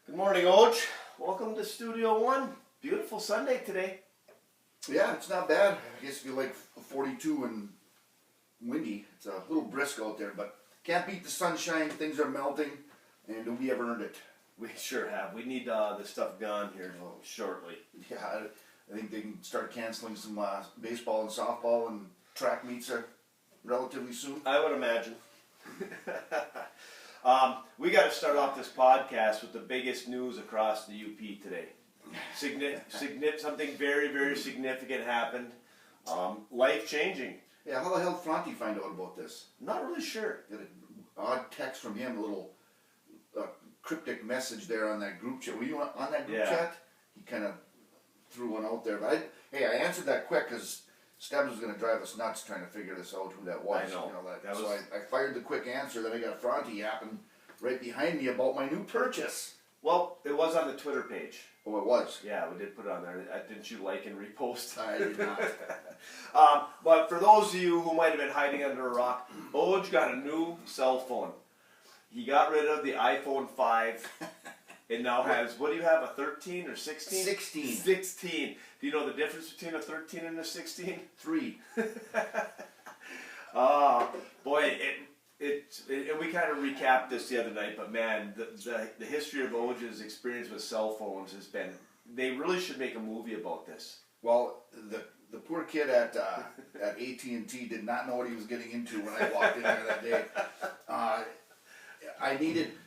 Good morning, Oj. Welcome to Studio One. Beautiful Sunday today. Yeah, it's not bad. I guess if you like 42 and windy, it's a little brisk out there, but can't beat the sunshine. Things are melting, and we have earned it. We sure have. We need this stuff gone here shortly. Yeah, I think they can start canceling some baseball and softball and track meets relatively soon. I would imagine. We got to start off this podcast with the biggest news across the UP today. Something very, very significant happened. Life-changing. Yeah, how the hell did Fronte find out about this? Not really sure. Got an odd text from him, a little cryptic message there on that group chat. Were you on that group chat? He kind of threw one out there. But I answered that quick because Stebbs was going to drive us nuts trying to figure this out, who that was. I know. So I fired the quick answer. Then I got Fronte yapping right behind me about my new purchase. Well, it was on the Twitter page. Oh, it was? Yeah, we did put it on there. Didn't you like and repost? I did not. But for those of you who might have been hiding under a rock, Oj got a new cell phone. He got rid of the iPhone 5 and now has, what do you have, a 13 or 16? 16. 16. Do you know the difference between a 13 and a 16? 3. Boy, and we kind of recapped this the other night, but man, the history of Oj's experience with cell phones has been, they really should make a movie about this. Well, the poor kid at AT&T did not know what he was getting into when I walked in there that day.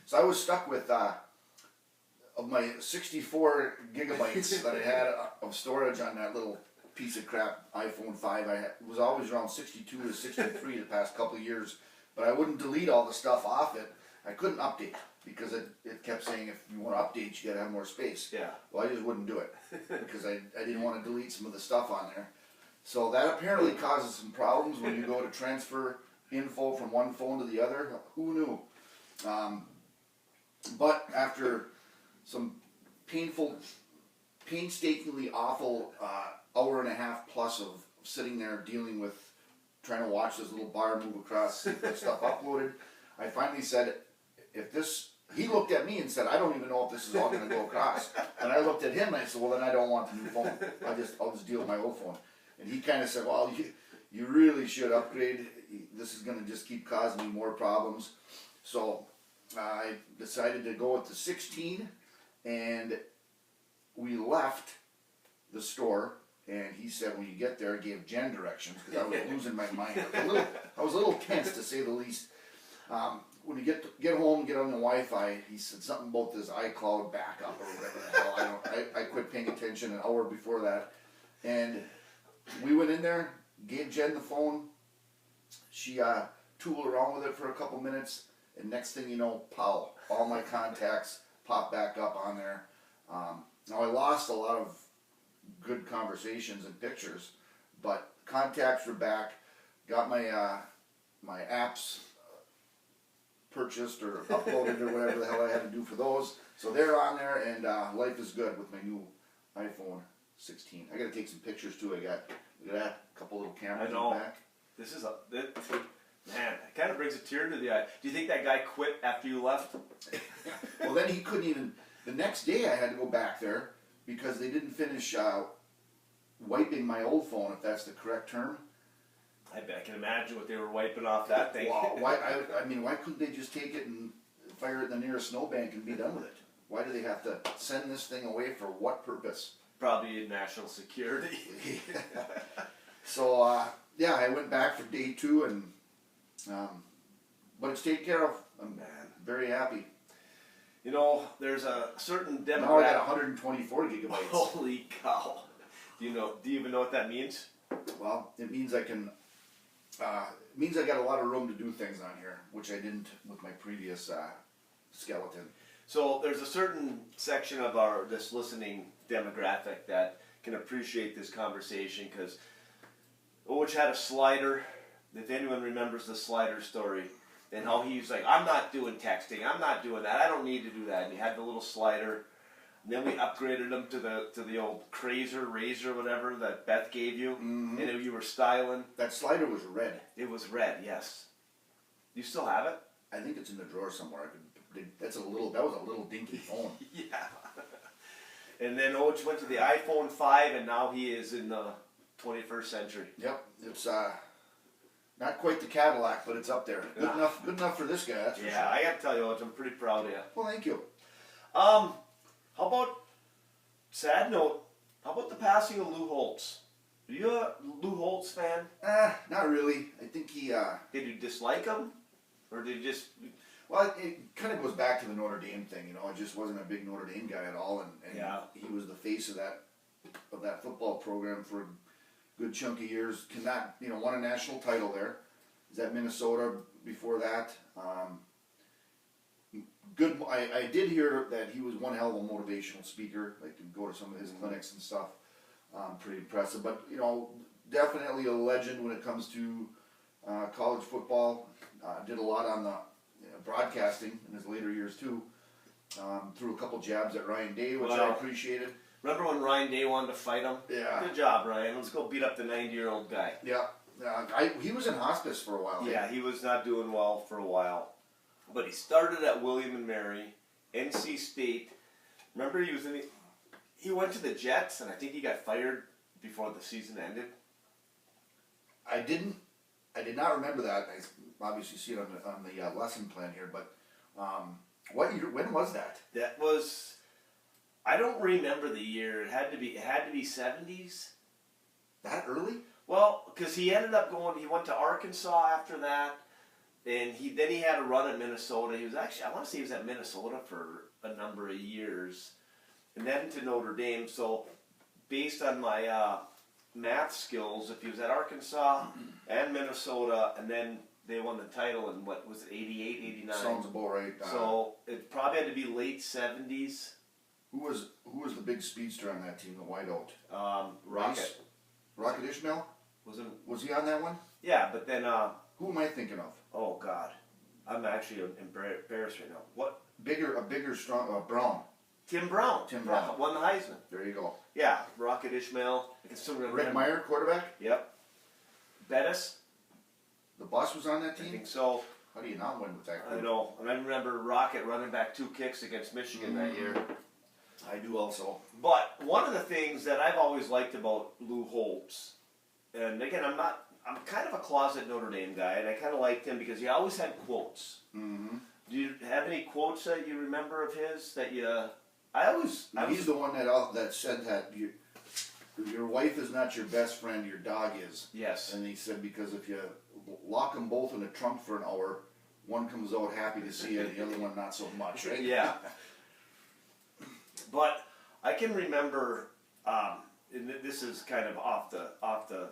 So I was stuck with, of my 64 gigabytes that I had of storage on that little piece of crap iPhone 5, it was always around 62 to 63 the past couple of years, but I wouldn't delete all the stuff off it. I couldn't update because it kept saying if you want to update, you got to have more space. Yeah. Well, I just wouldn't do it because I didn't want to delete some of the stuff on there. So that apparently causes some problems when you go to transfer info from one phone to the other. Who knew? But after some painstakingly awful hour and a half plus of sitting there dealing with trying to watch this little bar move across, get stuff uploaded, I finally said, he looked at me and said, I don't even know if this is all going to go across. And I looked at him and I said, well, then I don't want the new phone. I'll just deal with my old phone. And he kind of said, well, you really should upgrade. This is going to just keep causing me more problems. So I decided to go with the 16, and we left the store. And he said, when you get there, gave Jen directions because I was losing my mind. I was a little tense, to say the least. When you get home, get on the Wi-Fi, he said something about this iCloud backup or whatever the hell. I quit paying attention an hour before that. And we went in there, gave Jen the phone. She tooled around with it for a couple minutes. And next thing you know, pow, all my contacts popped back up on there. Now I lost a lot of good conversations and pictures, but contacts are back. Got my my apps purchased or uploaded or whatever the hell I had to do for those. So they're on there, and life is good with my new iPhone 16. I got to take some pictures too. Look at that, a couple little cameras in the back. This is man, it kind of brings a tear to the eye. Do you think that guy quit after you left? Well, then he couldn't even. The next day I had to go back there because they didn't finish wiping my old phone, if that's the correct term. I can imagine what they were wiping off that thing. Wow, why couldn't they just take it and fire it in the nearest snowbank and be done with it? Why do they have to send this thing away for what purpose? Probably national security. So, yeah, I went back for day 2, and but it's taken care of. I'm very happy. You know, there's a certain demographic. Now I got 124 gigabytes. Holy cow! Do you even know what that means? Well, it means I can. It means I got a lot of room to do things on here, which I didn't with my previous skeleton. So there's a certain section of this listening demographic that can appreciate this conversation because Oj had a slider. If anyone remembers the slider story, and how he was like, I'm not doing texting, I'm not doing that, I don't need to do that. And he had the little slider. And then we upgraded him to the old Razor, whatever that Beth gave you, and you were styling. That slider was red. It was red, yes. You still have it? I think it's in the drawer somewhere. I could That was a little dinky phone. Yeah. And then Oach went to the iPhone 5, and now he is in the 21st century. Yep, it's not quite the Cadillac, but it's up there. Good enough for this guy. That's for sure. Yeah, I got to tell you, Oach, I'm pretty proud of you. Well, thank you. How about, sad note, how about the passing of Lou Holtz? Are you a Lou Holtz fan? Not really. I think he. Did you dislike him? Or did you just... Well, it kind of goes back to the Notre Dame thing, you know. I just wasn't a big Notre Dame guy at all, and Yeah. he was the face of that football program for a good chunk of years. Won a national title there. Is at Minnesota before that. Good. I did hear that he was one hell of a motivational speaker. Like to go to some of his clinics and stuff. Pretty impressive, but definitely a legend when it comes to college football. Did a lot on the broadcasting in his later years too. Threw a couple jabs at Ryan Day, which I appreciated. Remember when Ryan Day wanted to fight him? Yeah. Good job, Ryan. Let's go beat up the 90-year-old guy. Yeah. He was in hospice for a while. Yeah, he was not doing well for a while. But he started at William and Mary, NC State. Remember he went to the Jets, and I think he got fired before the season ended. I did not remember that. I obviously see it on the lesson plan here, but what year? When was that? That was, I don't remember the year. It had to be 70s. That early? Well, because he ended up he went to Arkansas after that, and then he had a run at Minnesota. He was actually, I want to say he was at Minnesota for a number of years, and then to Notre Dame. So, based on my math skills, if he was at Arkansas and Minnesota, and then they won the title in, what was it, 88, 89? Sounds about right. So, it probably had to be late 70s. Who was the big speedster on that team, the whiteout? Rocket. Rocket Ishmael? Was he on that one? Yeah, but then, Who am I thinking of? oh God, I'm actually embarrassed right now. What? A bigger, strong, Brown. Tim Brown. Tim Brown. Yeah, won the Heisman. There you go. Yeah, Rocket Ishmael. I can still remember. Rick Meyer, quarterback? Yep. Bettis. The bus was on that I team? think so. How do you not win with that I group? know. And I remember Rocket running back 2 kicks against Michigan that year. I do also. But one of the things that I've always liked about Lou Holtz, and again, I'm kind of a closet Notre Dame guy, and I kind of liked him because he always had quotes. Mm-hmm. Do you have any quotes that you remember of his that you? He's the one that said that your wife is not your best friend, your dog is. Yes. And he said because if you lock them both in a trunk for an hour, one comes out happy to see you, and the other one not so much, right? Yeah. But I can remember, and this is kind of off the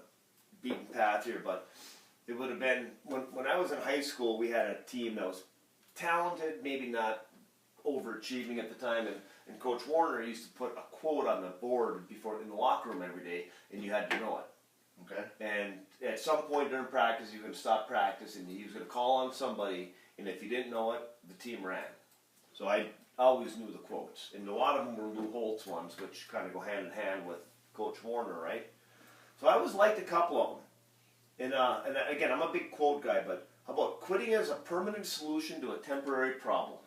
beaten path here, but it would have been when I was in high school. We had a team that was talented, maybe not overachieving at the time, and Coach Warner used to put a quote on the board in the locker room every day, and you had to know it. Okay. And at some point during practice, you were going to stop practice, and he was going to call on somebody, and if you didn't know it, the team ran. So I always knew the quotes, and a lot of them were Lou Holtz ones, which kind of go hand in hand with Coach Warner, right? So I always liked a couple of them. And again, I'm a big quote guy, but how about quitting as a permanent solution to a temporary problem?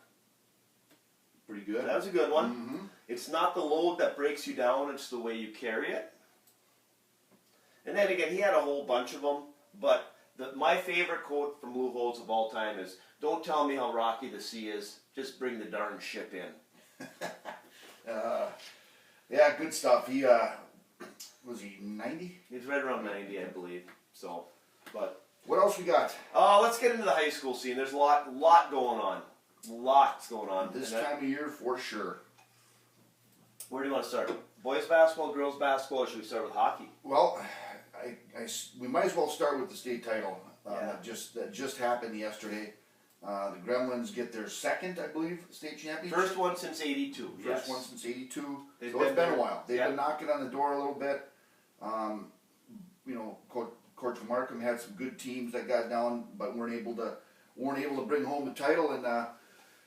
Pretty good. That was a good one. Mm-hmm. It's not the load that breaks you down, it's the way you carry it. And then again, he had a whole bunch of them, but my favorite quote from Lou Holtz of all time is, "Don't tell me how rocky the sea is, just bring the darn ship in." Yeah, good stuff. He was he 90? He's right around 90, I believe. So, but What else we got? let's get into the high school scene. There's a lot going on. Lots going on. This time of year for sure. Where do you want to start? Boys basketball, girls basketball, or should we start with hockey? Well, we might as well start with the state title. Yeah. That just happened yesterday. The Gremlins get their second, I believe, state championship. First one since '82. First one since '82. So They've it's been been there. a while. They've Yeah. been knocking on the door a little bit. Coach Markham had some good teams that got down, but weren't able to bring home the title.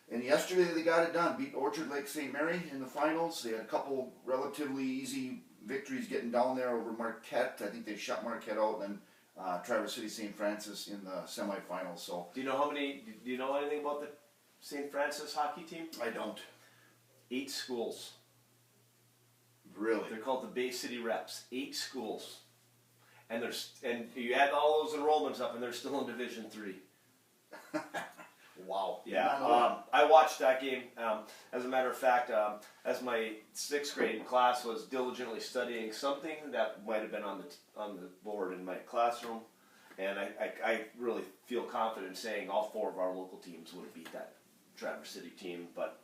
And yesterday they got it done. Beat Orchard Lake St. Mary in the finals. They had a couple relatively easy victories getting down there over Marquette. I think they shut Marquette out, and then Traverse City St. Francis in the semifinals. So Do you know anything about St. Francis hockey team? I don't. 8 schools. Really? They're called the Bay City Reps. 8 schools. And you add all those enrollments up, and they're still in Division 3. Wow. Yeah, I watched that game. As a matter of fact, as my 6th grade class was diligently studying something that might have been on the board in my classroom, and I really feel confident saying all 4 of our local teams would have beat that Traverse City team, but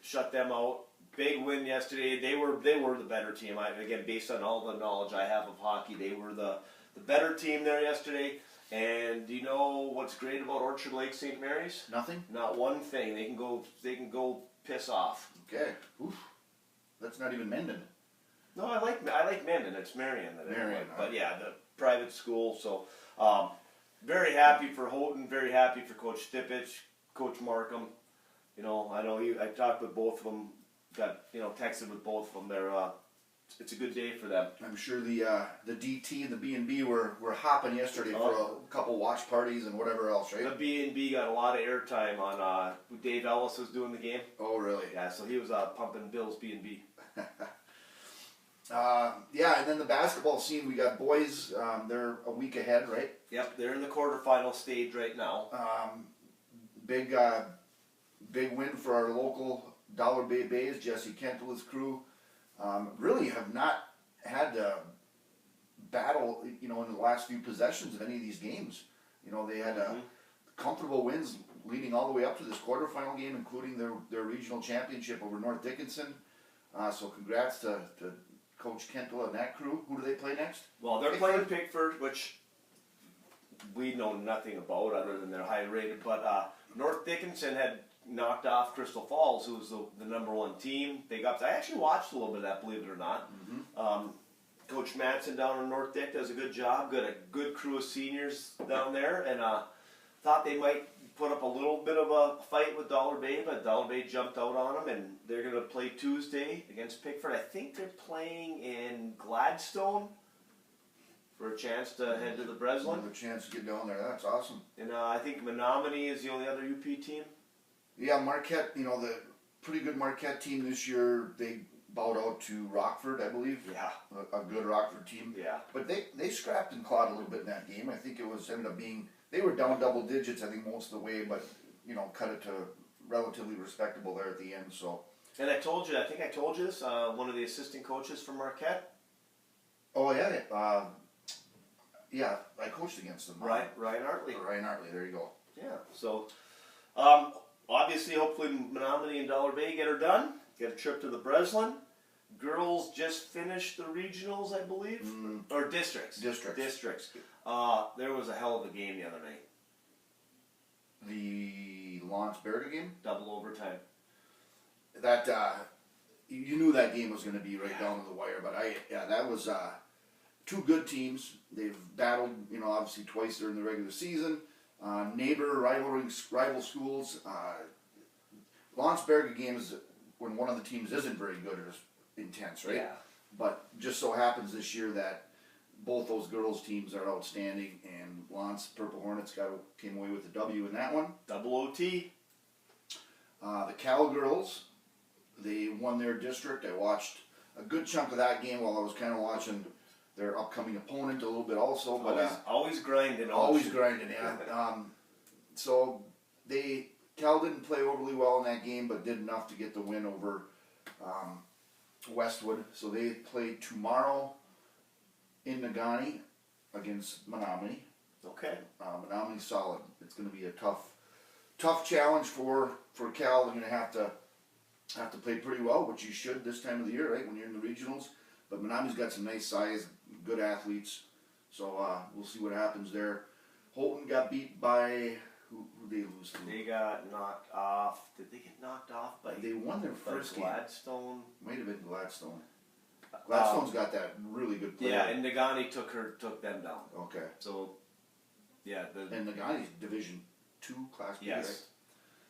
shut them out. Big win yesterday. They were the better team. Again, based on all the knowledge I have of hockey, they were the better team there yesterday. And do you know what's great about Orchard Lake St. Mary's? Nothing? Not one thing. They can go piss off. Okay. Oof. That's not even Mendon. No, I like Mendon. It's Marion. Marion, But yeah, the private school. So very happy for Houghton. Very happy for Coach Stippich, Coach Markham. You know, I talked with both of them. Texted with both of them. It's a good day for them. I'm sure the DT and the B&B were hopping yesterday for a couple watch parties and whatever else, right? The B&B got a lot of airtime on Dave Ellis was doing the game. Oh, really? Yeah, so he was pumping Bill's B&B. Yeah, and then the basketball scene, we got boys, they're a week ahead, right? Yep, they're in the quarterfinal stage right now. Big win for our local Dollar Bay Bays, Jesse Kentel's crew. Really have not had to battle, in the last few possessions of any of these games. They had comfortable wins leading all the way up to this quarterfinal game, including their regional championship over North Dickinson. So congrats to Coach Kentel and that crew. Who do they play next? Well, they're playing Pickford, which we know nothing about other than they're high rated. But North Dickinson had knocked off Crystal Falls, who was the number 1 team. I actually watched a little bit of that, believe it or not. Mm-hmm. Coach Madsen down in North Dick does a good job. Got a good crew of seniors down there, and thought they might put up a little bit of a fight with Dollar Bay, but Dollar Bay jumped out on them, and they're going to play Tuesday against Pickford. I think they're playing in Gladstone for a chance to head to the Breslin. Another chance to get down there. That's awesome. And I think Menominee is the only other UP team. Yeah, Marquette, the pretty good Marquette team this year, they bowed out to Rockford, I believe. Yeah. A good Rockford team. Yeah. But they scrapped and clawed a little bit in that game. I think ended up being, they were down double digits, I think, most of the way, but, cut it to relatively respectable there at the end, so. And I think I told you this, one of the assistant coaches for Marquette. Oh, yeah. Yeah, I coached against them. Ryan Artley. Ryan Artley, there you go. Yeah, so, obviously, hopefully Menominee and Dollar Bay get her done. Get a trip to the Breslin. Girls just finished the regionals, I believe, or districts. Districts. There was a hell of a game the other night. The Lawrence-Berga game? Double overtime. That you knew that game was going to be right down to the wire, but that was 2 good teams. They've battled, obviously twice during the regular season. Rival schools. Lawrence-Berga games, when one of the teams isn't very good, are intense, right? Yeah. But just so happens this year that both those girls' teams are outstanding, and Lawrence Purple Hornets came away with the W in that one. Double OT. The Cal girls, they won their district. I watched a good chunk of that game while I was kind of watching their upcoming opponent a little bit also. But always grinding. Always grinding, yeah. So Cal didn't play overly well in that game, but did enough to get the win over Westwood. So they play tomorrow in Negaunee against Menominee. Okay. Menominee's solid. It's going to be a tough challenge for Cal. They're going to have to play pretty well, which you should this time of the year, right, when you're in the regionals. But Menominee's got some nice size, good athletes. So we'll see what happens there. Houghton got beat by... Who did they lose to? They got knocked off. Did they get knocked off by? They won their first game. Gladstone. Might have been Gladstone. Gladstone's got that really good player. Yeah, and Negaunee took them down. Okay. So, yeah. And Negaunee's Division 2 Class B, yes.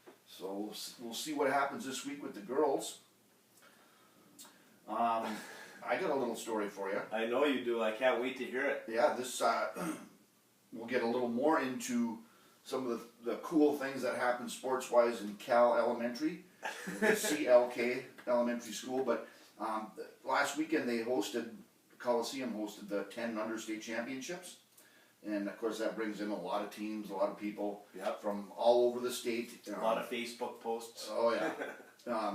Right? So we'll see what happens this week with the girls. I got a little story for you. I know you do. I can't wait to hear it. Yeah, this we'll get a little more into some of the cool things that happen sports wise in Cal Elementary, the CLK Elementary School. But last weekend they hosted, Coliseum hosted the 10 under state championships. And of course that brings in a lot of teams, a lot of people Yep. from all over the state. A lot of Facebook posts. Oh yeah.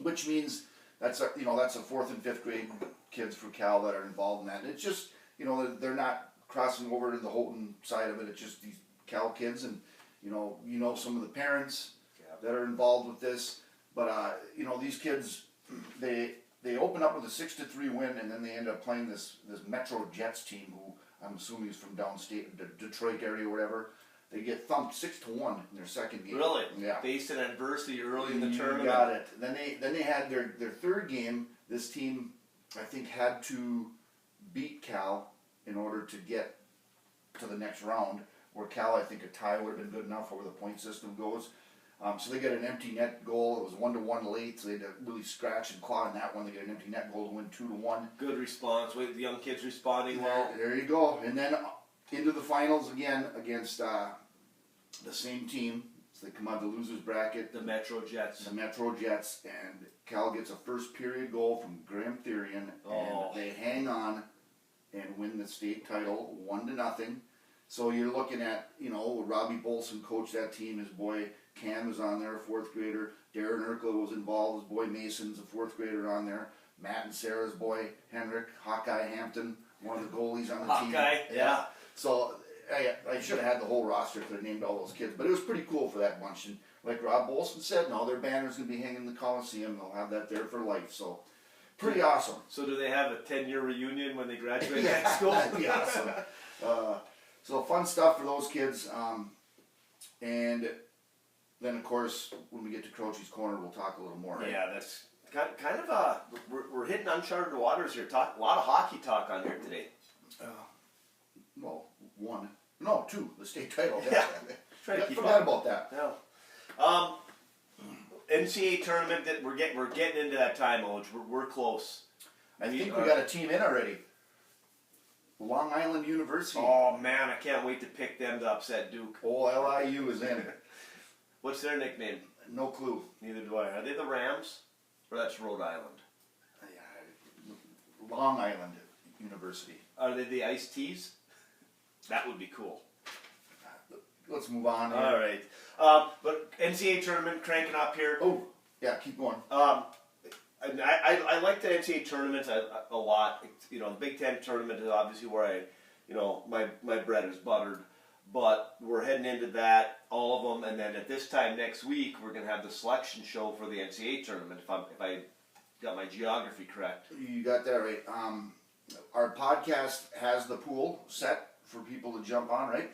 Which means that's a, that's a 4th and 5th grade kids for Cal that are involved in that. And it's just, they're not crossing over to the Houghton side of it. It's just these Cal kids, and some of the parents that are involved with this. But these kids, they open up with a 6-3 win, and then they end up playing this Metro Jets team, who I'm assuming is from downstate, the Detroit area or whatever. They get thumped 6-1 in their second game. Really? Yeah. Faced an adversity early in the tournament. You got it. Then they had their third game. This team, I think, had to beat Cal in order to get to the next round. Where Cal, I think a tie would have been good enough, where the point system goes. So they get an empty net goal. It was 1-1 late, so they had to really scratch and claw in that one. They get an empty net goal to win 2-1. Good response. With the young kids responding well. There you go. And then into the finals again against the same team. So they come out of the losers bracket. The Metro Jets. The Metro Jets, and Cal gets a first period goal from Graham Therian, and they hang on and win the state title 1-0. So you're looking at, Robbie Bolson coached that team. His boy Cam was on there, a 4th grader. Darren Urkla was involved. His boy Mason's a 4th grader on there. Matt and Sarah's boy Henrik, Hawkeye Hampton, one of the goalies on the team. Hawkeye, yeah. So I should have had the whole roster, could have named all those kids, but it was pretty cool for that bunch. And like Rob Bolson said, no, their banner's going to be hanging in the Coliseum. They'll have that there for life. So pretty awesome. So do they have a 10-year reunion when they graduate high school? That'd be awesome. So fun stuff for those kids. And then, of course, when we get to Croce's Corner, we'll talk a little more. Right? Yeah, that's kind of we're hitting uncharted waters here. A lot of hockey talk on here today. Well, 2, the state title. Yeah. Try to keep forgot up. about that. Yeah. NCAA tournament that we're getting into that time, Oj. We're close. I think we got a team in already. Long Island University. Oh man, I can't wait to pick them to upset Duke. Oh, LIU is in. What's their nickname? No clue. Neither do I. Are they the Rams? Or that's Rhode Island? Long Island University. Are they the Iced Teas? That would be cool. Let's move on here. All right. But NCAA tournament cranking up here. Oh, yeah, keep going. I like the NCAA tournament a lot. The Big Ten tournament is obviously where my bread is buttered. But we're heading into that, all of them, and then at this time next week we're going to have the selection show for the NCAA tournament. If I got my geography correct. You got that right. Our podcast has the pool set for people to jump on, right?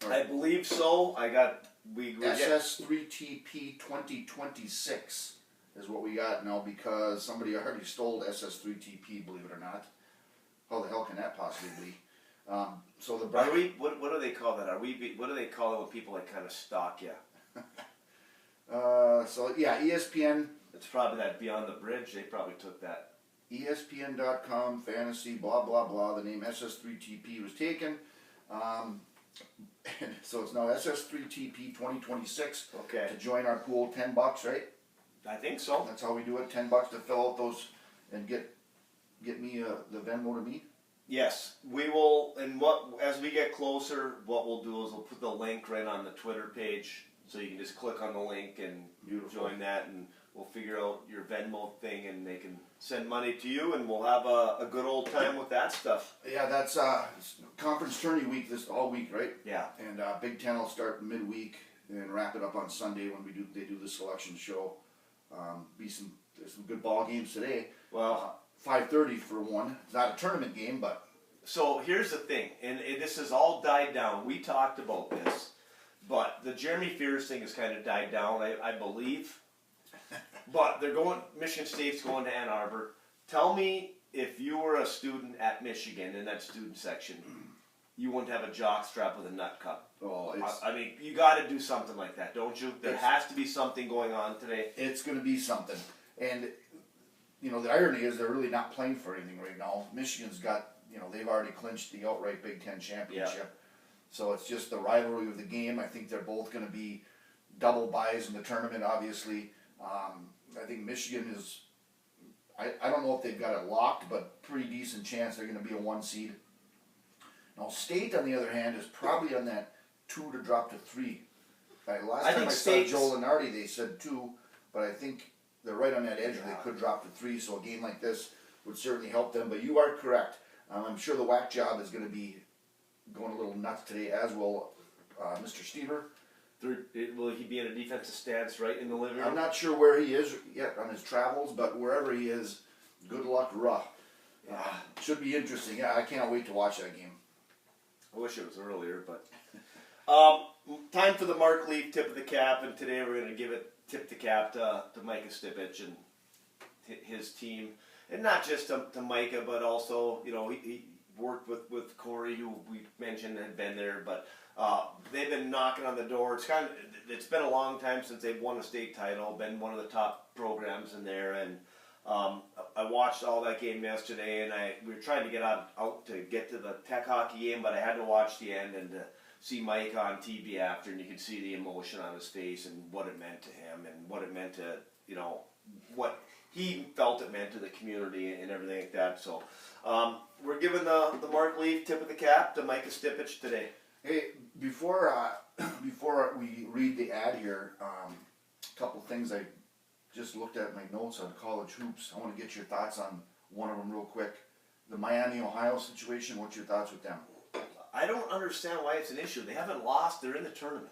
I believe so. SS3TP 2026 is what we got now, because somebody already stole SS3TP, believe it or not. How the hell can that possibly be? So the what do they call that? What do they call it when people kind of stalk you? So yeah, ESPN. It's probably that Beyond the Bridge. They probably took that. ESPN.com, fantasy, blah, blah, blah. The name SS3TP was taken. So it's now SS3TP 2026. Okay. To join our pool, $10, right? I think so. That's how we do it, $10 to fill out those and get me the Venmo to me. Yes, we will. And as we get closer, what we'll do is we'll put the link right on the Twitter page, so you can just click on the link and join that, and we'll figure out your Venmo thing, and they can send money to you, and we'll have a good old time with that stuff. Yeah, that's conference tourney week all week, right? Yeah. And Big Ten will start midweek and wrap it up on Sunday when they do the selection show. There's some good ball games today. Well, 5:30 for one. It's not a tournament game, but so here's the thing, and this has all died down. We talked about this, but the Jeremy Fears thing has kind of died down, I believe. But Michigan State's going to Ann Arbor. Tell me, if you were a student at Michigan in that student section, you wouldn't have a jock strap with a nut cup. Oh, I mean, you got to do something like that, don't you? There has to be something going on today. It's going to be something. And, the irony is they're really not playing for anything right now. Michigan's got, they've already clinched the outright Big Ten championship. So it's just the rivalry of the game. I think they're both going to be double buys in the tournament, obviously. I think Michigan is, I don't know if they've got it locked, but pretty decent chance they're going to be a 1 seed. Now State, on the other hand, is probably on that 2 to drop to 3. Last time I saw Joe Lenardi, they said 2, but I think they're right on that edge. They could drop to 3, so a game like this would certainly help them. But you are correct. I'm sure the whack job is going to be going a little nuts today, as will Mr. Stever. Will he be in a defensive stance right in the living room? I'm not sure where he is yet on his travels, but wherever he is, good luck, should be interesting. Yeah, I can't wait to watch that game. I wish it was earlier, but time for the Mark Leaf tip of the cap, and today we're going to give it tip the cap to Micah Stipich and his team, and not just to Micah, but also he worked with Corey, who we mentioned had been there, but they've been knocking on the door. It's been a long time since they've won a state title, been one of the top programs in there, and I watched all that game yesterday, and we were trying to get out to get to the Tech hockey game, but I had to watch the end and to see Mike on TV after, and you could see the emotion on his face and what it meant to him and what it meant to, what he felt it meant to the community and everything like that. So we're giving the Mark Leaf tip of the cap to Micah Stipich today. Hey, before we read the ad here, a couple things I just looked at my notes on college hoops. I want to get your thoughts on one of them real quick. The Miami, Ohio situation, what's your thoughts with them? I don't understand why it's an issue. They haven't lost. They're in the tournament.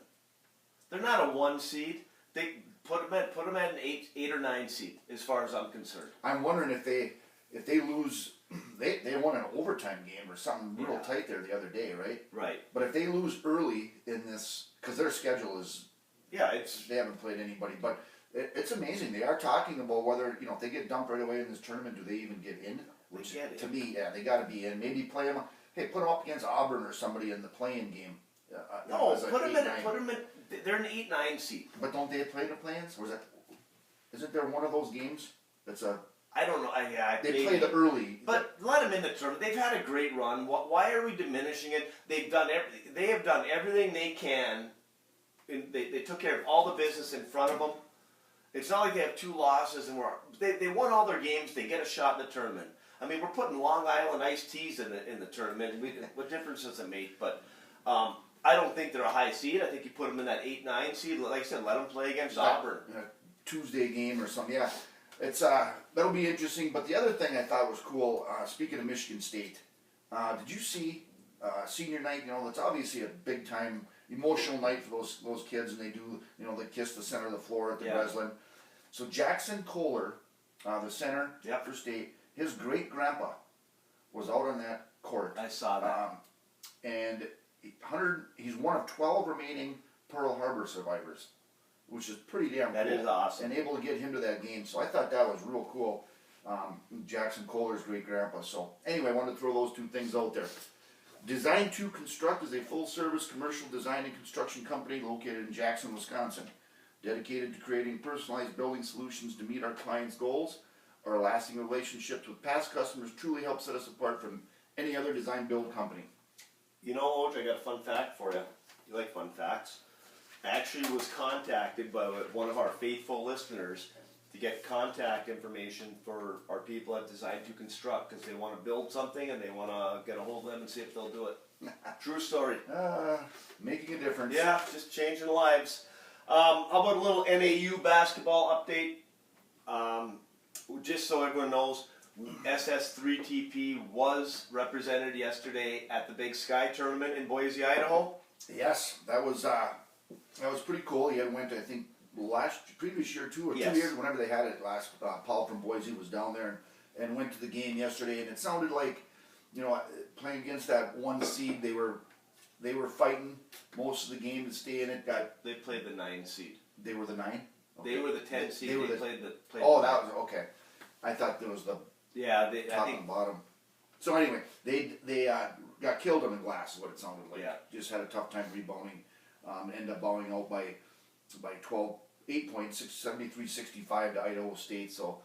They're not a 1 seed. They put them at an 8 or 9 seed, as far as I'm concerned. I'm wondering if they lose, they won an overtime game or something real tight there the other day, right? Right. But if they lose early in this, because their schedule is, they haven't played anybody, but it's amazing. They are talking about whether, if they get dumped right away in this tournament, do they even get in? Which, to me, they got to be in. Maybe play them. Hey, put them up against Auburn or somebody in the play-in game. No, put them in. They're an 8-9 seed. But don't they play the play-ins? Or isn't there one of those games that's a? I don't know. They play the early. But let them in the tournament. They've had a great run. Why are we diminishing it? They have done everything they can. They took care of all the business in front of them. It's not like they have 2 losses and they won all their games. They get a shot in the tournament. I mean, we're putting Long Island iced teas in the tournament. What difference does it make? But I don't think they're a high seed. I think you put them in that 8-9 seed. Like I said, let them play against Auburn. Tuesday game or something. Yeah, it's that'll be interesting. But the other thing I thought was cool. Speaking of Michigan State, did you see senior night? It's obviously a big time emotional night for those kids, and they do they kiss the center of the floor at the Breslin. So Jackson Kohler, the center for State, his great grandpa was out on that court. I saw that. And he's one of 12 remaining Pearl Harbor survivors, which is pretty damn cool. That is awesome. And able to get him to that game. So I thought that was real cool. Jackson Kohler's great grandpa. So anyway, I wanted to throw those 2 things out there. Design 2 Construct is a full-service commercial design and construction company located in Jackson, Wisconsin. Dedicated to creating personalized building solutions to meet our clients' goals. Our lasting relationships with past customers truly help set us apart from any other design-build company. Oj, I got a fun fact for you. You like fun facts? I actually was contacted by one of our faithful listeners to get contact information for our people at Design 2 Construct because they want to build something and they want to get a hold of them and see if they'll do it. True story. Making a difference. Yeah, just changing lives. How about a little NAU basketball update? Just so everyone knows, SS3TP was represented yesterday at the Big Sky Tournament in Boise, Idaho. Yes, that was pretty cool. He had went, I think, previous year 2 or 2 years, whenever they had it last. Paul from Boise was down there and went to the game yesterday, and it sounded like, playing against that 1 seed, they were fighting most of the game to stay in it. They played the 9 seed. They were the 9. Okay. They were the 10 seed. They played the. That was okay. I thought there was the top and bottom. So anyway, they got killed on the glass. Is what it sounded like. Yeah. Just had a tough time rebounding. Ended up bowing out by 8 points, 73-65 to Idaho State. So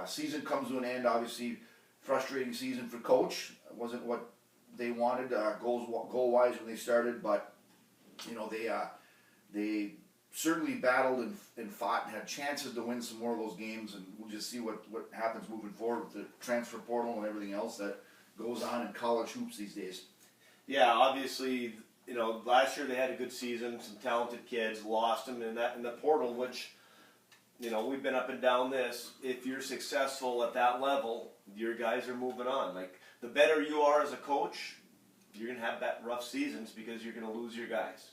season comes to an end. Obviously, frustrating season for coach. It wasn't what they wanted goal wise when they started, but you know they certainly battled and fought and had chances to win some more of those games, and we'll just see what happens moving forward with the transfer portal and everything else that goes on in college hoops these days. Yeah, obviously, you know, last year they had a good season, some talented kids, lost them in the portal, which, you know, we've been up and down this. If you're successful at that level, your guys are moving on. Like, the better you are as a coach, you're going to have that rough seasons because you're going to lose your guys.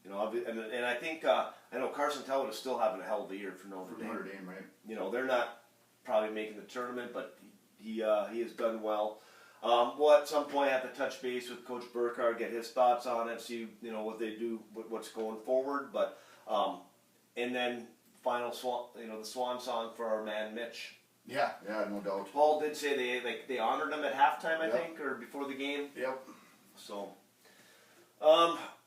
You know, and I think, I know Carson Talbot is still having a hell of a year for Notre Dame. Notre Dame, right? You know, they're not probably making the tournament, but he has done well. We'll at some point have to touch base with Coach Burkhardt, get his thoughts on it, see, you know, what they do, what's going forward. But and then final the swan song for our man Mitch. Yeah, no doubt. Paul did say they honored him at halftime, I Yep. think, or before the game. Yep. So,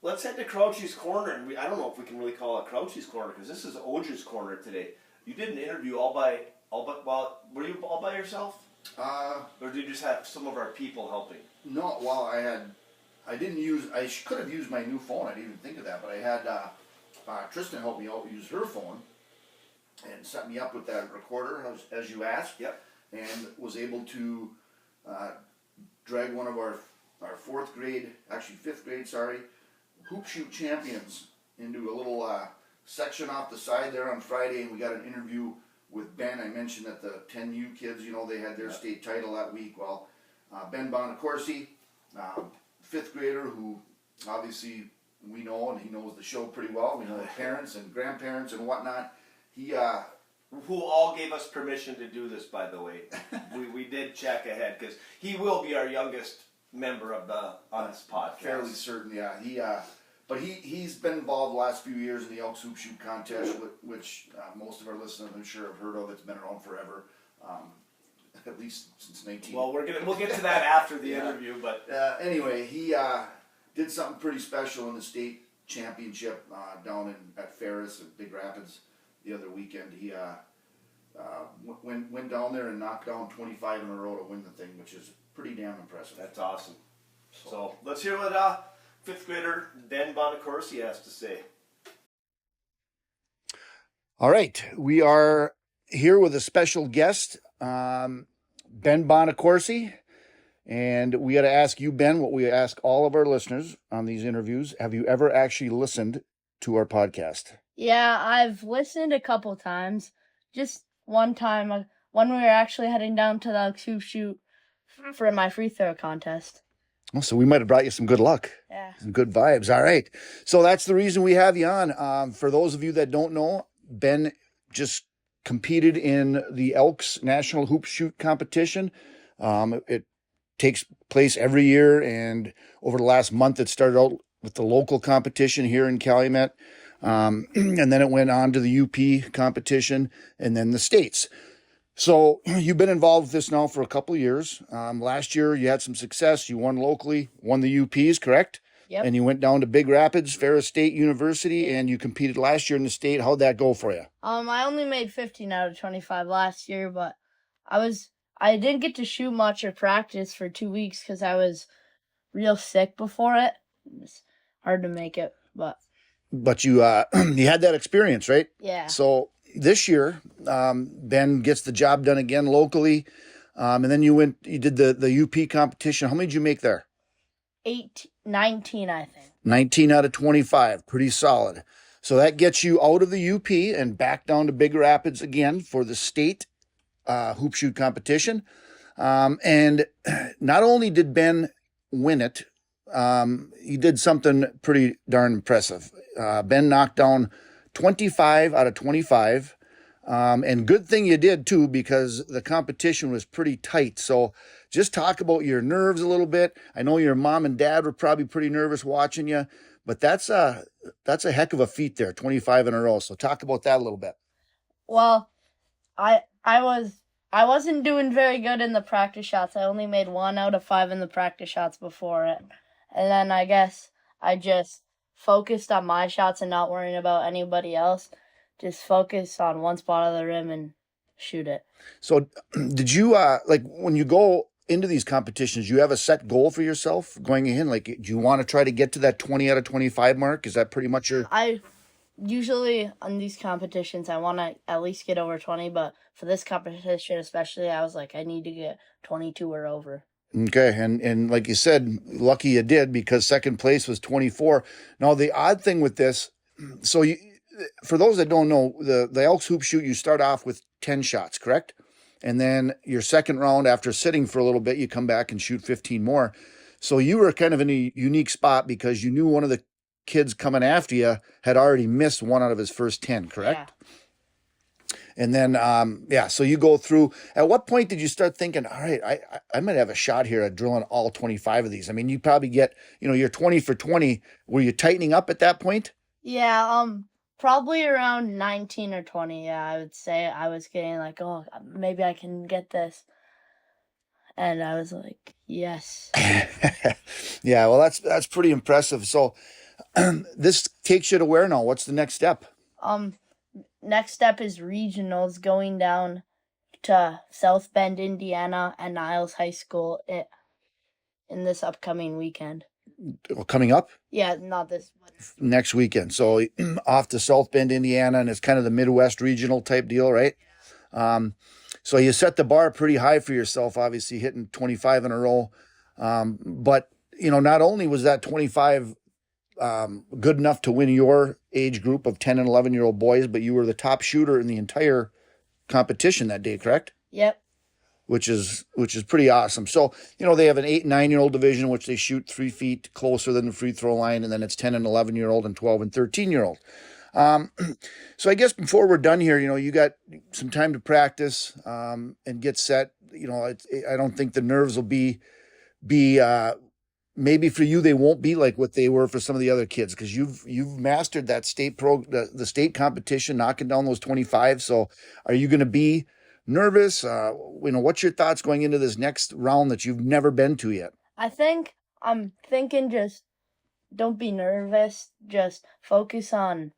let's head to Crouchy's Corner. And I don't know if we can really call it Crouchy's Corner because this is Oge's Corner today. You did an interview were you all by yourself? Or did you just have some of our people helping? No, well, I could have used my new phone. I didn't even think of that, but I had Tristan help me out use her phone and set me up with that recorder as you asked. Yep. And was able to drag one of our fifth grade, hoop shoot champions into a little section off the side there on Friday, and we got an interview with Ben. I mentioned that the 10U kids, you know, they had their state title that week. Well, Ben Bonacorsi, fifth grader who obviously we know, and he knows the show pretty well. We know the parents and grandparents and whatnot. He who all gave us permission to do this, by the way. we did check ahead because he will be our youngest member on this podcast. Fairly certain, yeah. He's been involved the last few years in the Elks Hoop Shoot contest, which most of our listeners I'm sure have heard of. It's been around forever, at least since 19. Well, we'll get to that after the interview, but anyway, he did something pretty special in the state championship down at Ferris in Big Rapids the other weekend. He went down there and knocked down 25 in a row to win the thing, which is pretty damn impressive. That's awesome. So let's hear what fifth grader Ben Bonacorsi has to say. All right, we are here with a special guest, Ben Bonacorsi, and we got to ask you, Ben, what we ask all of our listeners on these interviews. Have you ever actually listened to our podcast? Yeah, I've listened a couple times. Just one time when we were actually heading down to the hoop shoot for my free throw contest. Well, so we might have brought you some good luck. Yeah. Some good vibes. All right. So that's the reason we have you on. For those of you that don't know, Ben just competed in the Elks National Hoop Shoot competition. It takes place every year, and over the last month it started out with the local competition here in Calumet, and then it went on to the UP competition and then the states. So you've been involved with this now for a couple of years. Last year you had some success. You won locally, won the UPs, correct? Yep. And you went down to Big Rapids, Ferris State University, and you competed last year in the state. How'd that go for you? I only made 15 out of 25 last year, but I didn't get to shoot much or practice for 2 weeks because I was real sick before it. It's hard to make it, but you you had that experience, right? yeah. So this year, Ben gets the job done again locally, and then you did the UP competition. How many did you make there? 19, I think. 19 out of 25, pretty solid. So that gets you out of the UP and back down to Big Rapids again for the state hoop shoot competition. And not only did Ben win it, he did something pretty darn impressive. Ben knocked down 25 out of 25. And good thing you did too, because the competition was pretty tight. So just talk about your nerves a little bit. I know your mom and dad were probably pretty nervous watching you, but that's a heck of a feat there, 25 in a row. So talk about that a little bit. Well, I wasn't doing very good in the practice shots. I only made 1 out of 5 in the practice shots before it. And then I guess I just focused on my shots and not worrying about anybody else. Just focus on one spot of the rim and shoot it. So did you, like when you go into these competitions, you have a set goal for yourself going in? Like, do you want to try to get to that 20 out of 25 mark? Is that pretty much your? I usually on these competitions I want to at least get over 20, but for this competition especially, I was like, I need to get 22 or over. Okay, and like you said, lucky you did because second place was 24. Now the odd thing with this, so you, for those that don't know, the Elks Hoop Shoot, you start off with 10 shots, correct? And then your second round, after sitting for a little bit, you come back and shoot 15 more. So you were kind of in a unique spot because you knew one of the kids coming after you had already missed one out of his first 10, correct? Yeah. And then, so you go through. At what point did you start thinking, all right, I might have a shot here at drilling all 25 of these? I mean, you probably get, you're 20 for 20. Were you tightening up at that point? Yeah, probably around 19 or 20. Yeah, I would say I was getting like, oh, maybe I can get this. And I was like, yes. Yeah, well, that's pretty impressive. So this takes you to where now? What's the next step? Next step is regionals, going down to South Bend, Indiana, and Niles High School in this upcoming weekend. Coming up? Yeah, not this one. Next weekend. So off to South Bend, Indiana, and it's kind of the Midwest regional type deal, right? So you set the bar pretty high for yourself, obviously hitting 25 in a row. But, not only was that 25 good enough to win your age group of 10 and 11-year-old boys, but you were the top shooter in the entire competition that day, correct? Yep. Which is pretty awesome. So, they have an 8 and 9-year-old division, which they shoot 3 feet closer than the free throw line. And then it's 10 and 11-year-old and 12 and 13-year-old. So I guess before we're done here, you got some time to practice, and get set. I don't think the nerves will be maybe for you, they won't be like what they were for some of the other kids, because you've mastered that the state competition, knocking down those 25. So are you going to be nervous? What's your thoughts going into this next round that you've never been to yet? I'm thinking just don't be nervous. Just focus on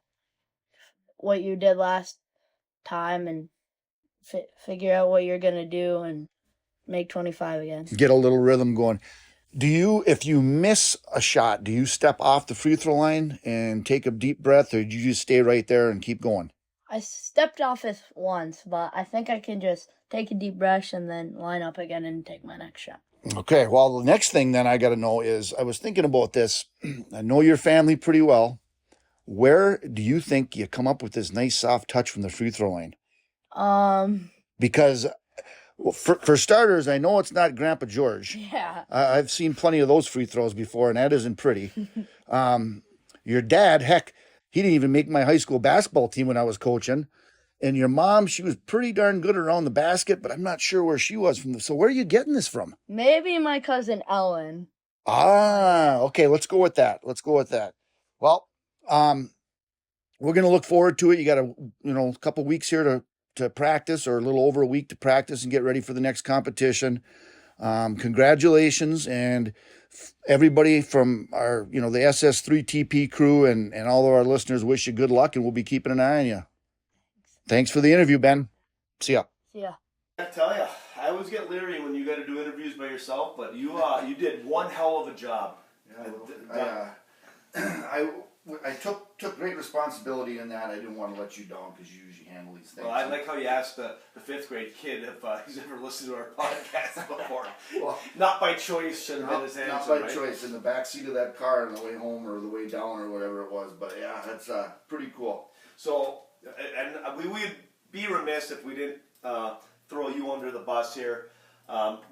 what you did last time and figure out what you're going to do and make 25 again. Get a little rhythm going. If you miss a shot, do you step off the free throw line and take a deep breath, or do you just stay right there and keep going? I stepped off it once, but I think I can just take a deep breath and then line up again and take my next shot. Okay, well, the next thing then I got to know is, I was thinking about this. I know your family pretty well. Where do you think you come up with this nice soft touch from the free throw line? Because for starters, I know it's not Grandpa George. Yeah. I've seen plenty of those free throws before, and that isn't pretty. Your dad, heck, he didn't even make my high school basketball team when I was coaching. And your mom, she was pretty darn good around the basket, but I'm not sure where she was from. So where are you getting this from? Maybe my cousin Ellen. Okay, let's go with that. Well, we're going to look forward to it. You got a couple weeks here to practice, or a little over a week to practice and get ready for the next competition. Congratulations, and everybody from our, the SS3TP crew and all of our listeners wish you good luck, and we'll be keeping an eye on you. Thanks for the interview, Ben. See ya. See ya. I tell you, I always get leery when you got to do interviews by yourself, but you did one hell of a job. I took great responsibility in that. I didn't want to let you down because you usually handle these things. Well, I like how you asked the 5th grade kid if he's ever listened to our podcast before. Well, not by choice, should have been his answer. Not by right? choice, in the back seat of that car on the way home or the way down or whatever it was. But yeah, that's pretty cool. So, and we would be remiss if we didn't throw you under the bus here.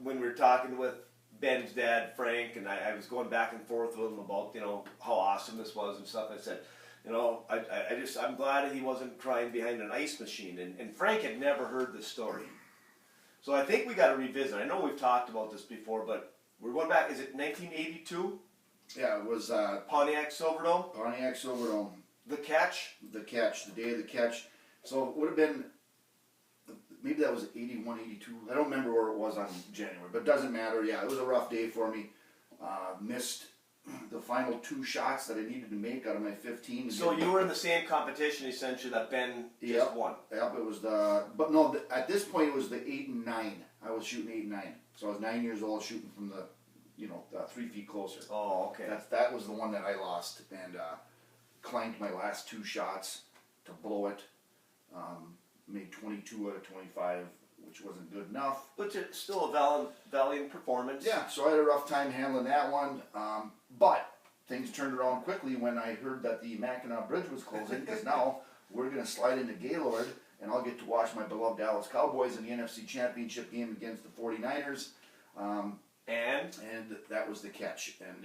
When we were talking with Ben's dad, Frank, and I was going back and forth with him about, how awesome this was and stuff. I said, I'm glad he wasn't crying behind an ice machine. And Frank had never heard this story. So I think we got to revisit. I know we've talked about this before, but we're going back, is it 1982? Yeah, it was Pontiac Silverdome? Pontiac Silverdome. The catch? The day of the catch. So it would have been, maybe that was 81, 82. I don't remember where it was on January, but it doesn't matter. Yeah, it was a rough day for me. Missed the final 2 shots that I needed to make out of my 15. So you were in the same competition, essentially, that Ben just won? Yep, it was at this point it was the 8 and 9. I was shooting 8 and 9. So I was 9 years old shooting from the, 3 feet closer. Oh, okay. That was the one that I lost, and clanked my last 2 shots to blow it. Made 22 out of 25, which wasn't good enough. But it's still a valiant performance. Yeah, so I had a rough time handling that one. But things turned around quickly when I heard that the Mackinac Bridge was closing, because now we're going to slide into Gaylord, and I'll get to watch my beloved Dallas Cowboys in the NFC Championship game against the 49ers. And that was the catch. And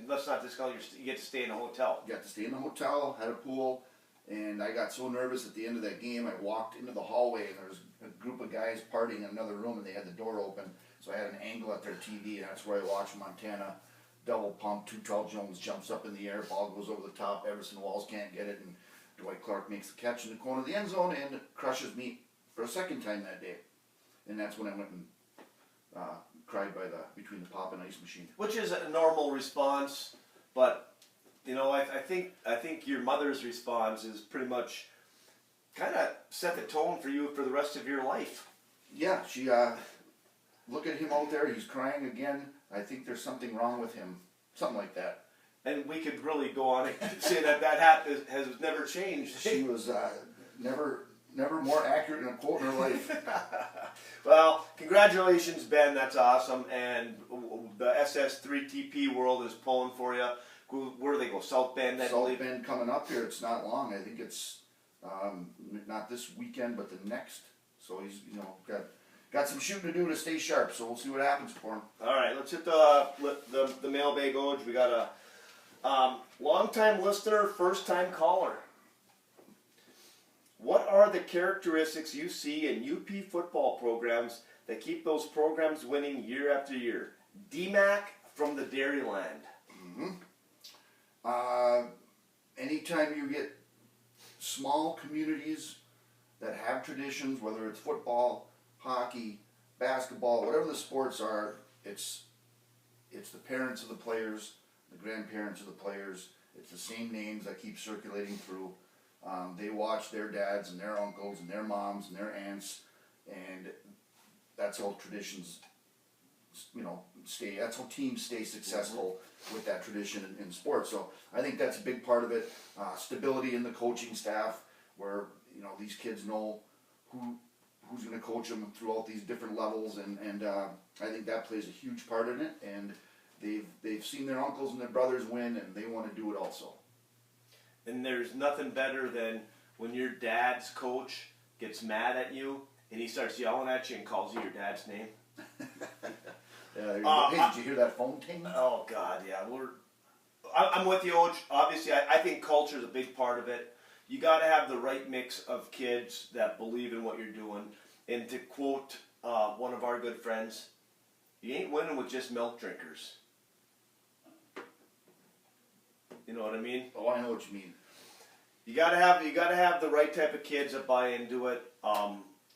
let's not discount you get to stay in a hotel. Got to stay in the hotel, had a pool, and I got so nervous at the end of that game, I walked into the hallway, and there was a group of guys partying in another room, and they had the door open, so I had an angle at their TV, and that's where I watched Montana double pump. Tutel Jones jumps up in the air, ball goes over the top, Everson Walls can't get it, and Dwight Clark makes the catch in the corner of the end zone and crushes me for a second time that day. And that's when I went and cried between the pop and ice machine. Which is a normal response, but I think your mother's response is pretty much kind of set the tone for you for the rest of your life. Yeah, she look at him out there, he's crying again. I think there's something wrong with him. Something like that. And we could really go on and say that has never changed. She was never more accurate in a quote in her life. Well, congratulations, Ben. That's awesome. And the SS3TP world is pulling for you. Where do they go? South Bend, I believe. South Bend coming up here. It's not long. I think it's not this weekend, but the next. So he's got some shooting to do to stay sharp. So we'll see what happens for him. All right, let's hit the mailbag, Oj. We got a long-time listener, first-time caller. What are the characteristics you see in UP football programs that keep those programs winning year after year? DMAC from the Dairyland. Anytime you get small communities that have traditions, whether it's football, hockey, basketball, whatever the sports are, it's the parents of the players, the grandparents of the players. It's the same names that keep circulating through. They watch their dads and their uncles and their moms and their aunts, and that's how traditions, stay. That's how teams stay successful with that tradition in sports. So I think that's a big part of it. Stability in the coaching staff, where these kids know who's going to coach them throughout these different levels, and I think that plays a huge part in it. And they've seen their uncles and their brothers win, and they want to do it also. And there's nothing better than when your dad's coach gets mad at you and he starts yelling at you and calls you your dad's name. Hey, did you hear that phone ting? Oh God, yeah. I'm with you, Oj. Obviously, I think culture is a big part of it. You got to have the right mix of kids that believe in what you're doing. And to quote one of our good friends, you ain't winning with just milk drinkers. You know what I mean? Oh, I know what you mean. You gotta have the right type of kids that buy into it.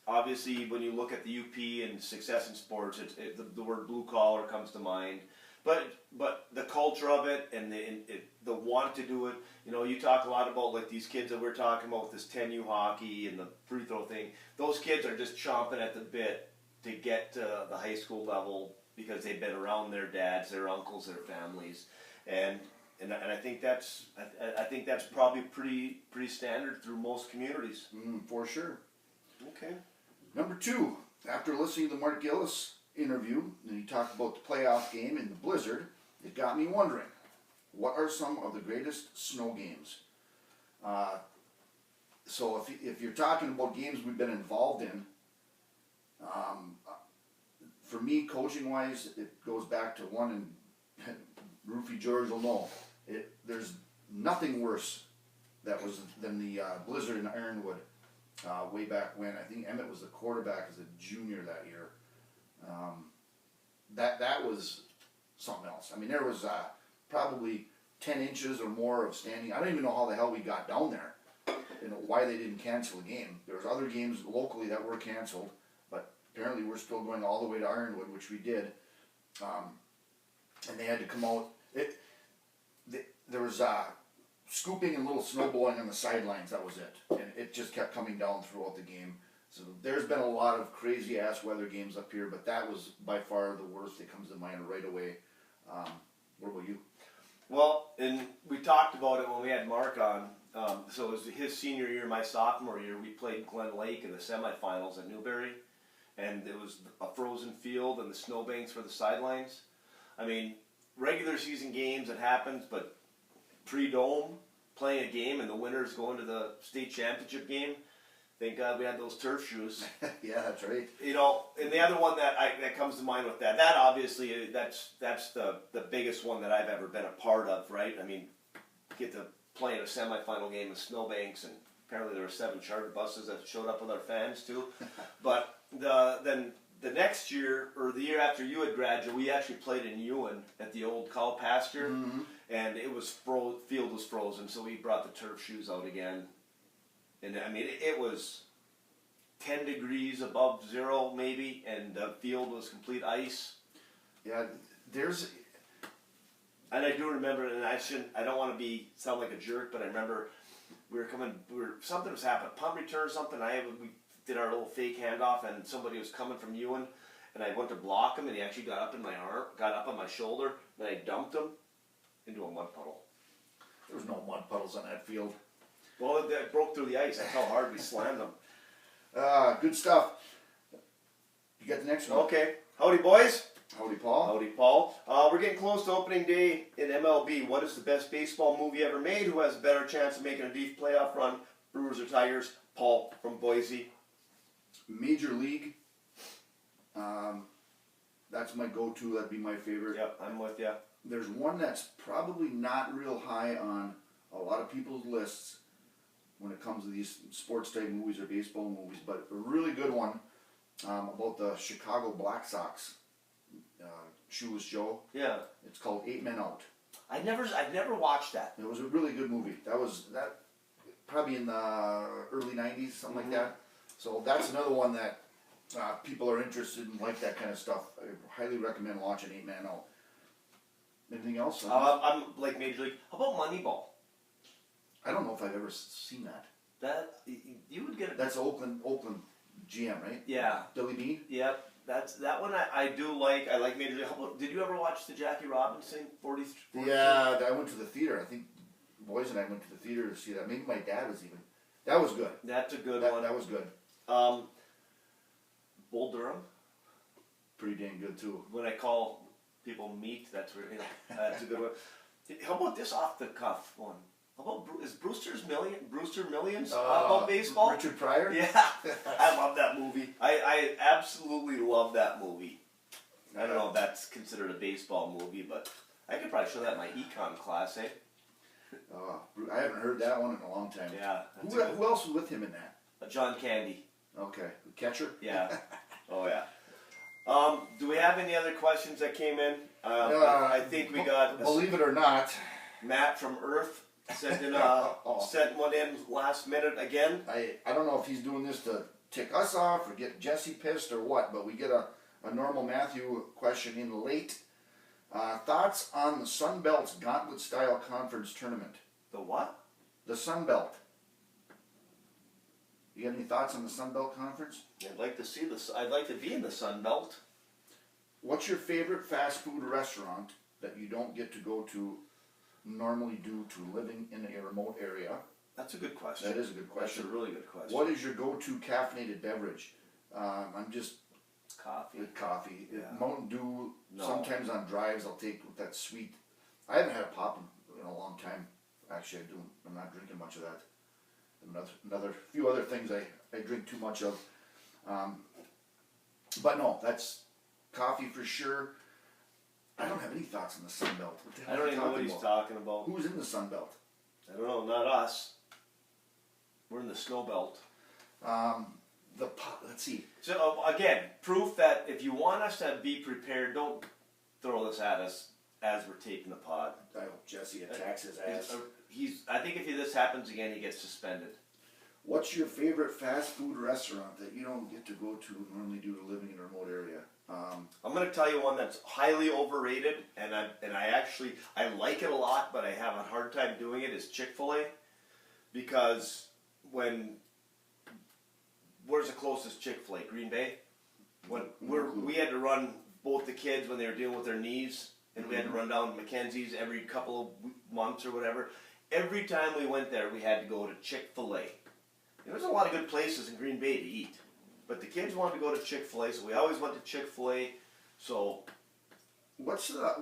Obviously, when you look at the UP and success in sports, the word blue collar comes to mind. But the culture of it and the want to do it. You talk a lot about like these kids that we're talking about with this 10U hockey and the free throw thing. Those kids are just chomping at the bit to get to the high school level because they've been around their dads, their uncles, their families, and I think that's probably pretty standard through most communities. For sure. Okay. Number 2, after listening to the Mark Gillis interview, and he talked about the playoff game in the blizzard, it got me wondering, what are some of the greatest snow games? So if you're talking about games we've been involved in, for me, coaching-wise, it goes back to one, and Rufy George will know. There's nothing worse than the blizzard in Ironwood way back when. I think Emmett was the quarterback as a junior that year. That was something else. I mean, there was probably 10 inches or more of standing. I don't even know how the hell we got down there and why they didn't cancel the game. There was other games locally that were canceled, but apparently we're still going all the way to Ironwood, which we did. And they had to come out. There was scooping and little snowballing on the sidelines. That was it, and it just kept coming down throughout the game. So there's been a lot of crazy ass weather games up here, but that was by far the worst that comes to mind right away. What about you? Well, and we talked about it when we had Mark on. So it was his senior year, my sophomore year. We played Glen Lake in the semifinals at Newberry, and it was a frozen field and the snowbanks for the sidelines. I mean, regular season games, it happens, but pre-dome, playing a game and the winners going to the state championship game. Thank God we had those turf shoes. Yeah, that's right. You know, and the other one that comes to mind with that obviously that's the biggest one that I've ever been a part of, right? I mean, get to play in a semifinal game in snowbanks, and apparently there were 7 charter buses that showed up with our fans too. But then the next year, or the year after you had graduated, we actually played in Ewan at the old cow pasture, and it was field was frozen, so we brought the turf shoes out again. And I mean, it was 10 degrees above zero maybe, and the field was complete ice. Yeah, there's. And I do remember, and I don't want to sound like a jerk, but I remember something was happening, punt return or something. We did our little fake handoff, and somebody was coming from Ewan, and I went to block him, and he actually got up in my arm, got up on my shoulder, and I dumped him into a mud puddle. There was no mud puddles on that field. Well, it broke through the ice. That's how hard we slammed them. Good stuff. You got the next one? Okay. Howdy, boys. Howdy, Paul. Howdy, Paul. We're getting close to opening day in MLB. What is the best baseball movie ever made? Who has a better chance of making a deep playoff run? Brewers or Tigers? Paul from Boise. Major League. That's my go-to. That'd be my favorite. Yep, I'm with you. There's one that's probably not real high on a lot of people's lists when it comes to these sports type movies or baseball movies, but a really good one about the Chicago Black Sox. Shoeless Joe. Yeah. It's called 8 Men Out. I've never watched that. It was a really good movie. That probably in the early 90s, something like that. So that's another one that people are interested in, like that kind of stuff. I highly recommend watching 8 Men Out. Anything else? I'm like Major League. How about Moneyball? I don't know if I've ever seen that. That you would get it. That's Oakland GM, right? Yeah. Billy Bean? Yep. That one I do like. I like Major League. How about, did you ever watch the Jackie Robinson 40? Yeah, I went to the theater. I think boys and I went to the theater to see that. Maybe my dad was even. That was good. That's a good That one. was good. Bull Durham. Pretty dang good too. When I call people meat, that's a good one. How about this off the cuff one? How about is Brewster Millions about baseball? Richard Pryor? Yeah, I love that movie. I absolutely love that movie. I don't know if that's considered a baseball movie, but I could probably show that in my econ class, eh? I haven't heard that one in a long time. Yeah. Who else was with him in that? John Candy. Okay. Catcher? Yeah. Oh, yeah. Do we have any other questions that came in? I think we got... Believe it or not. Matt from Earth sent one in last minute again. I don't know if he's doing this to tick us off or get Jesse pissed or what, but we get a normal Matthew question in late. Thoughts on the Sun Belt's gauntlet-style conference tournament? The what? The Sun Belt. You got any thoughts on the Sun Belt Conference? I'd like to see this. I'd like to be in the Sun Belt. What's your favorite fast food restaurant that you don't get to go to normally due to living in a remote area? That's a good question. That is a good question. That's a really good question. What is your go-to caffeinated beverage? I'm just Coffee. coffee. Yeah. Mountain Dew. No. Sometimes on drives I'll take that sweet. I haven't had a pop in a long time. Actually, I'm not drinking much of that. Another few other things I drink too much of. But no, that's coffee for sure. I don't have any thoughts on the Sun Belt. What the hell I don't are you even know what he's talking about. Who's in the Sun Belt? I don't know. Not us. We're in the Snow Belt. Let's see. So again, proof that if you want us to be prepared, don't throw this at us as we're taking the pod. I hope Jesse attacks his ass. I think if this happens again, he gets suspended. What's your favorite fast food restaurant that you don't get to go to normally due to living in a remote area? I'm going to tell you one that's highly overrated, and I like it a lot, but I have a hard time doing it. Is Chick-fil-A, because when where's the closest Chick-fil-A? Green Bay. We had to run both the kids when they were dealing with their knees, and we had to run down to Mackenzie's every couple of months or whatever. Every time we went there, we had to go to Chick-fil-A. There's a lot of good places in Green Bay to eat, but the kids wanted to go to Chick-fil-A, so we always went to Chick-fil-A. So, What's the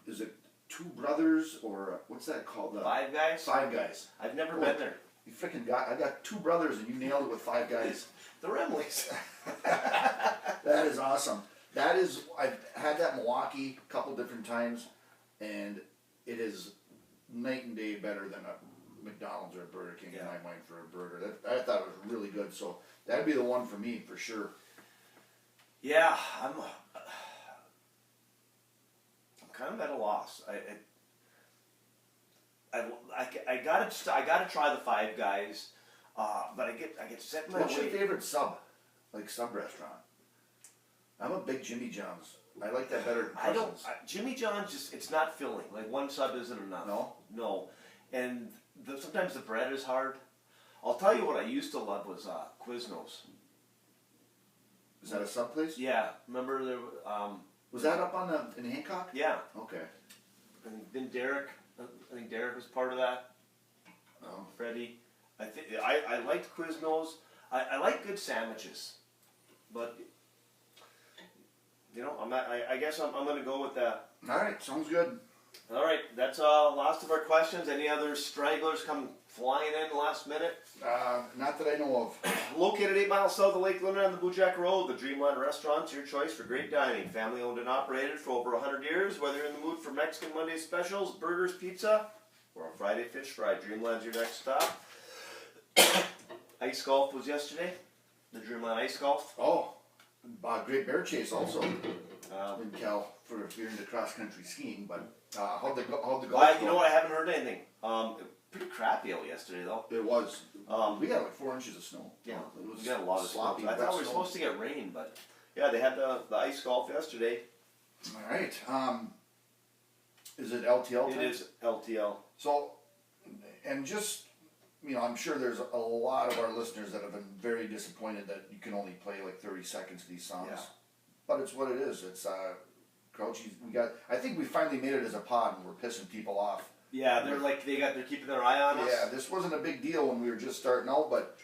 is it Two Brothers or what's that called? Five Guys? Five Guys. I've never been there. You freaking I got two brothers and you nailed it with Five Guys. The Remleys. That is awesome. I've had that in Milwaukee a couple different times, and it is night and day better than a McDonald's or a Burger King in my mind for a burger. I thought it was really good, so that'd be the one for me for sure. Yeah, I'm kind of at a loss. I gotta try the Five Guys, but I get set in my What's your way. favorite sub restaurant? I'm a big Jimmy John's. I like that better than Cousins. Jimmy John's it's not filling. Like one sub isn't enough. No, and sometimes the bread is hard. I'll tell you what I used to love was Quiznos. Is that a sub place? Yeah, remember there? Was that up in Hancock? Yeah, Okay. and then Derek. I think Derek was part of that. Oh. Freddie. I liked Quiznos. I like good sandwiches, but I guess I'm going to go with that. All right, sounds good. All right, that's last of our questions. Any other stragglers come flying in last minute? Not that I know of. Located 8 miles south of Lake Luna on the Bojack Road, the Dreamland Restaurant's your choice for great dining. Family owned and operated for over 100 years. Whether you're in the mood for Mexican Monday specials, burgers, pizza, or a Friday fish fry, Dreamland's your next stop. Ice golf was yesterday. The Dreamland Ice Golf. Oh, Great Bear Chase also in Cal for if you're into cross country skiing. But how'd the golf go? You know what? I haven't heard anything. Pretty crappy out yesterday though. It was. We got like 4 inches of snow. Yeah, It was we got a lot of sloppy. snow. I thought we were supposed to get rain, but yeah, they had the ice golf yesterday. All right. Is it LTL time? It is LTL. So, and just, I'm sure there's a lot of our listeners that have been very disappointed that you can only play like 30 seconds of these songs. Yeah. But it's what it is. It's, Crouchy, I think we finally made it as a pod and we're pissing people off. Yeah, they're keeping their eye on us. Yeah, this wasn't a big deal when we were just starting out, but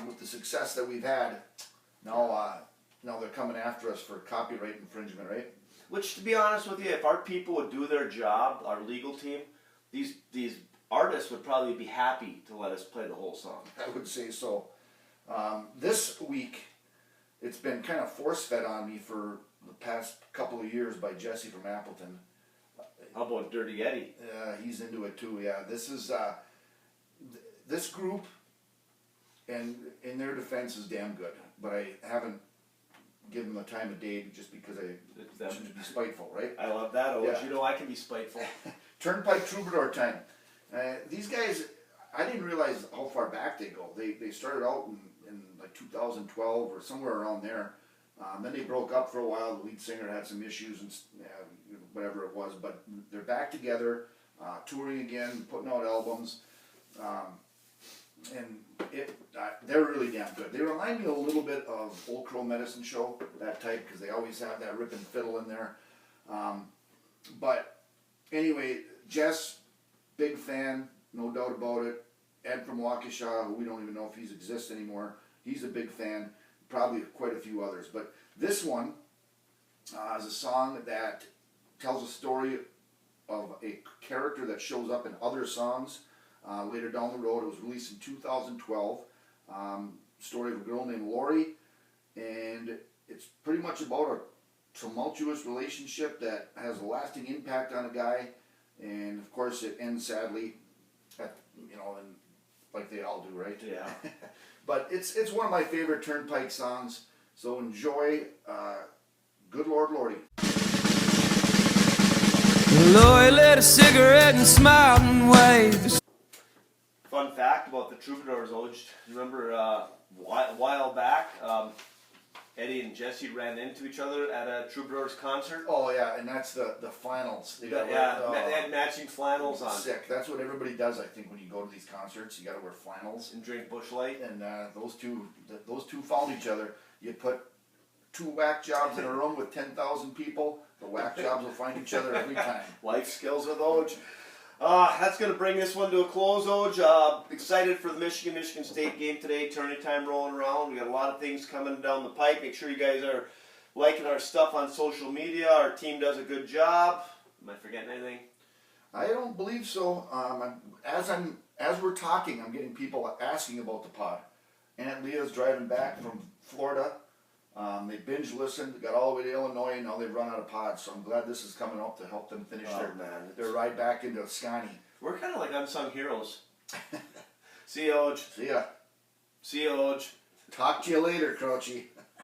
with the success that we've had, now they're coming after us for copyright infringement, right? Which, to be honest with you, if our people would do their job, our legal team, these artists would probably be happy to let us play the whole song. I would say so. This week, it's been kind of force-fed on me for the past couple of years by Jesse from Appleton. How about Dirty Eddie? He's into it too, yeah. This is, this group, and in their defense, is damn good. But I haven't given them the time of day just because I should be spiteful, right? I love that, Oj. Yeah. You know I can be spiteful. Turnpike Troubadour time. These guys, I didn't realize how far back they go. They started out in like 2012 or somewhere around there. Then they broke up for a while. The lead singer had some issues and whatever it was. But they're back together, touring again, putting out albums. And they're really damn good. They remind me a little bit of Old Crow Medicine Show, that type, because they always have that ripping fiddle in there. But anyway, Jess, big fan, no doubt about it. Ed from Waukesha, who we don't even know if he exists anymore, he's a big fan. Probably quite a few others. But this one is a song that tells a story of a character that shows up in other songs later down the road. It was released in 2012. Story of a girl named Lori, and it's pretty much about a tumultuous relationship that has a lasting impact on a guy, and of course it ends sadly, and like they all do, right? Yeah. But it's one of my favorite Turnpike songs, so enjoy Good Lord Lordy. Lori lit a cigarette and smiled and waved. Fun fact about the Troubadours, Oj. Remember a while back, Eddie and Jesse ran into each other at a True Brewers concert. Oh yeah, and that's the flannels. They gotta Yeah, wear, they had matching flannels on. sick. That's what everybody does. I think when you go to these concerts, you gotta wear flannels. And drink Busch Light. And those two found each other. You put two whack jobs in a room with 10,000 people. The whack jobs will find each other every time. Life skills with Oj. That's going to bring this one to a close, Oj. Excited for the Michigan State game today. Tourney time rolling around. We got a lot of things coming down the pipe. Make sure you guys are liking our stuff on social media. Our team does a good job. Am I forgetting anything? I don't believe so. As we're talking, I'm getting people asking about the pod. Aunt Leah's driving back from Florida. They binge listened, got all the way to Illinois, and now they've run out of pods. So I'm glad this is coming up to help them finish their ride back into Scotty. We're kind of like unsung heroes. See you, Oj. See ya. See you, Oj. Talk to you later, Croce.